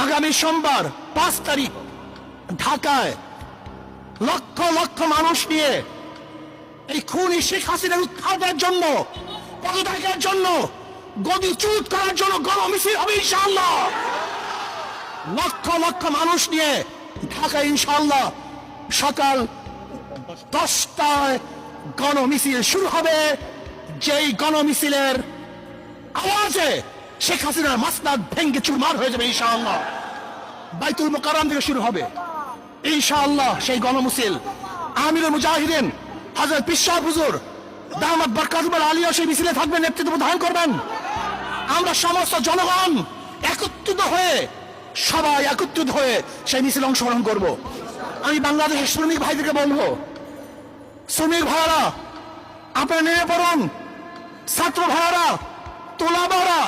আগামী সোমবার 5 তারিখ ঢাকায় লক্ষ লক্ষ মানুষ নিয়ে এই খুনি শেখ হাসিনার উৎখাতের জন্য, পদত্যাগের জন্য, গদিচ্যুত করার জন্য গণমিছিল হবে ইনশাআল্লাহ। লক্ষ লক্ষ মানুষ নিয়ে ঢাকা ইনশাআল্লাহ সকাল 10টায় গণমিছিল শুরু হবে। যেই গণমিছিলের আওয়াজে শেখ হাসিনার মাসনাদ ভেঙ্গে চুরমার হয়ে যাবে ইনশাআল্লাহ। বাইতুল মুকাররম থেকে শুরু হবে ইনশাআল্লাহ সেই গণমিছিল। আমিরুল মুজাহিদিন হযরত পীর সাহেব হুজুর দামাত বরকাতুল আলিয়া সেই মিছিলে থাকবেন, নেতৃত্ব প্রদান করবেন। আমরা সমস্ত জনগণ সবাই একত্রিত হয়ে সেই মিছিলে অংশগ্রহণ করব। আমি বাংলাদেশের শ্রমিক ভাইদেরকে বলবো, শ্রমিক ভাইরা আপনারা নেমে পড়ুন, ছাত্র ভাইরা, তোলা ভাইরা